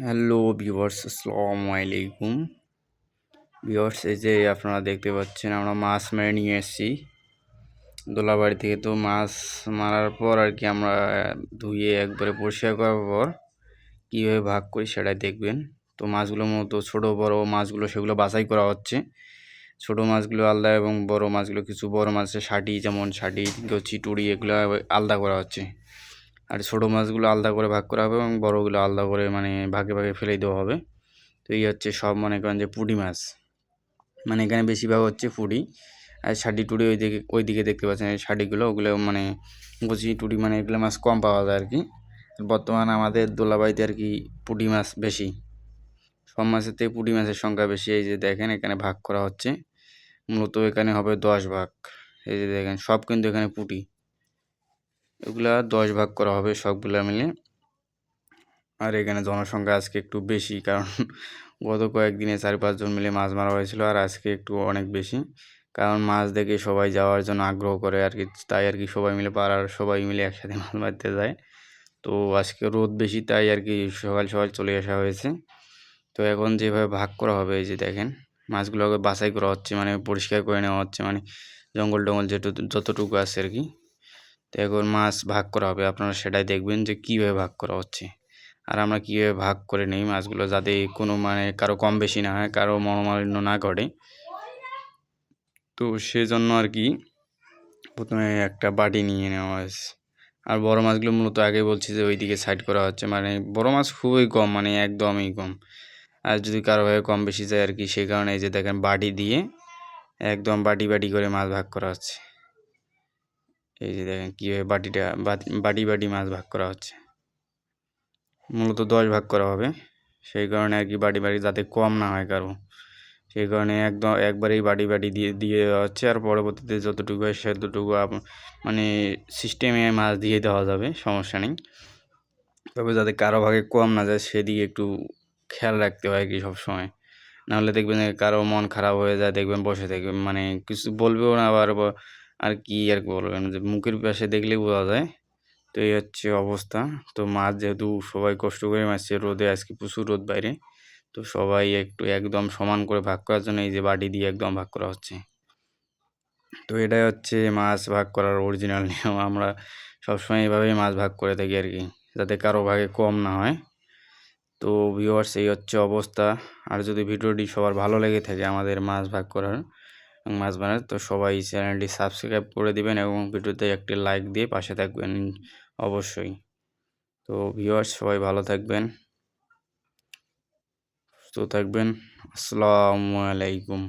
Hello viewers, আসসালামু আলাইকুম। Viewers, এই যে আপনারা দেখতে পাচ্ছেন আমরা মাছ মেরে নিয়ে এসেছি দোলাবাড়ি থেকে। তো মাছ মারার পর আর কি আমরা ধুয়ে একবারে পরিষ্কার করার পর কীভাবে ভাগ করি সেটাই দেখবেন। তো মাছগুলোর মতো ছোটো বড়ো মাছগুলো সেগুলো বাছাই করা হচ্ছে। ছোটো মাছগুলো আলাদা এবং বড় মাছগুলো, কিছু বড় মাছের শাটি, যেমন শাটি, গচি, টুড়ি, এগুলো আলাদা করা হচ্ছে। আর ছোটো মাছগুলো আলাদা করে ভাগ করা হবে এবং বড়গুলো আলাদা করে ভাগে ভাগে ফেলে দেওয়া হবে। তো এই হচ্ছে সব, মনে করেন যে পুঁটি মাছ, এখানে বেশিরভাগ হচ্ছে পুঁটি। আর শাটি টুড়ি ওইদিকে দেখতে পাচ্ছেন এই শাটিগুলো, ওগুলো গচি টুড়ি, এগুলো মাছ কম পাওয়া যায় আর কি। বর্তমানে আমাদের দোলাবাড়িতে আর কি পুঁটি মাছ বেশি, সব মাছের থেকে পুঁটি মাছের সংখ্যা বেশি। এই যে দেখেন এখানে ভাগ করা হচ্ছে, মূলত এখানে হবে 10 ভাগ। এই যে দেখেন সব কিন্তু এখানে পুঁটি, এগুলা 10 ভাগ করা হবে সবগুলা মিলে। আর এখানে জনসংখ্যা আজকে একটু বেশি, কারণ গত কয়েকদিনে 4-5 জন মিলে মাছ মারা হয়েছিল, আর আজকে একটু অনেক বেশি, কারণ মাছ দেখে সবাই যাওয়ার জন্য আগ্রহ করে আর কি। তাই আর কি সবাই মিলে, পাড়ার সবাই মিলে একসাথে মাছ মারতে যায়। তো আজকে রোদ বেশি, তাই আর কি সকাল সকাল চলে আসা হয়েছে। তো এখন যেভাবে ভাগ করা হবে, এই যে দেখেন মাছগুলোকে বাছাই করা হচ্ছে, পরিষ্কার করে নেওয়া হচ্ছে, জঙ্গল টঙ্গল যতটুকু আছে আর কি। তো এখন মাছ ভাগ করা হবে, আপনারা সেটাই দেখবেন যে কীভাবে ভাগ করা হচ্ছে, আর আমরা কীভাবে ভাগ করে নিই মাছগুলো, যাতে কোনো কারো কম বেশি না হয়, কারো মনোমালিন্য না ঘটে। তো সেজন্য আর কি প্রথমে একটা বাটি নিয়ে নেওয়া হয়েছে। আর বড় মাছগুলো মূলত আগে বলছি যে ওইদিকে সাইড করা হচ্ছে, বড় মাছ খুবই কম, একদমই কম। আর যদি কারোভাবে কম বেশি যায় আর কি, সেই কারণে এই যে দেখেন বাটি দিয়ে একদম বাটি বাটি করে মাছ ভাগ করা হচ্ছে। এই যে দেখেন কীভাবে বাটি বাটি মাছ ভাগ করা হচ্ছে। মূলত 10 ভাগ করা হবে, সেই কারণে আর কি বাটি বাটি যাতে কম না হয় কারো, সেই কারণে একদম একবারেই বাটি বাটি দিয়ে দিয়ে দেওয়া হচ্ছে। আর পরবর্তীতে যতটুকু হয় সেতটুকু সিস্টেমে মাছ দিয়ে দেওয়া যাবে, সমস্যা নেই। তবে যাতে কারো ভাগে কম না যায় সেদিকে একটু খেয়াল রাখতে হয় কি সবসময়, নাহলে দেখবেন কারো মন খারাপ হয়ে যায়, দেখবেন বসে থাকবে, কিছু বলবেও না, আবার আর কি আর বলবেন, যে মুখের পাশে দেখলেই বোঝা যায়। তো এই হচ্ছে অবস্থা। তো মাছ যেহেতু সবাই কষ্ট করে মারছে রোদে, আজকে প্রচুর রোদ বাইরে, তো সবাই একটু একদম সমান করে ভাগ করার জন্য এই যে বাটি দিয়ে একদম ভাগ করা হচ্ছে। তো এটাই হচ্ছে মাছ ভাগ করার অরিজিনাল নিয়ম। আমরা সবসময় এভাবেই মাছ ভাগ করে থাকি আর কি, যাতে কারো ভাগে কম না হয়। তো ভিউয়ার্স, এই হচ্ছে অবস্থা। আর যদি ভিডিওটি সবার ভালো লেগে থাকে আমাদের মাছ ভাগ করার এবং মাছ বানার, তো সবাই চ্যানেলটি সাবস্ক্রাইব করে দিবেন এবং ভিডিওতে একটি লাইক দিয়ে পাশে থাকবেন অবশ্যই। তো ভিউয়ার্স, সবাই ভালো থাকবেন, সুস্থ থাকবেন। আসসালামু আলাইকুম।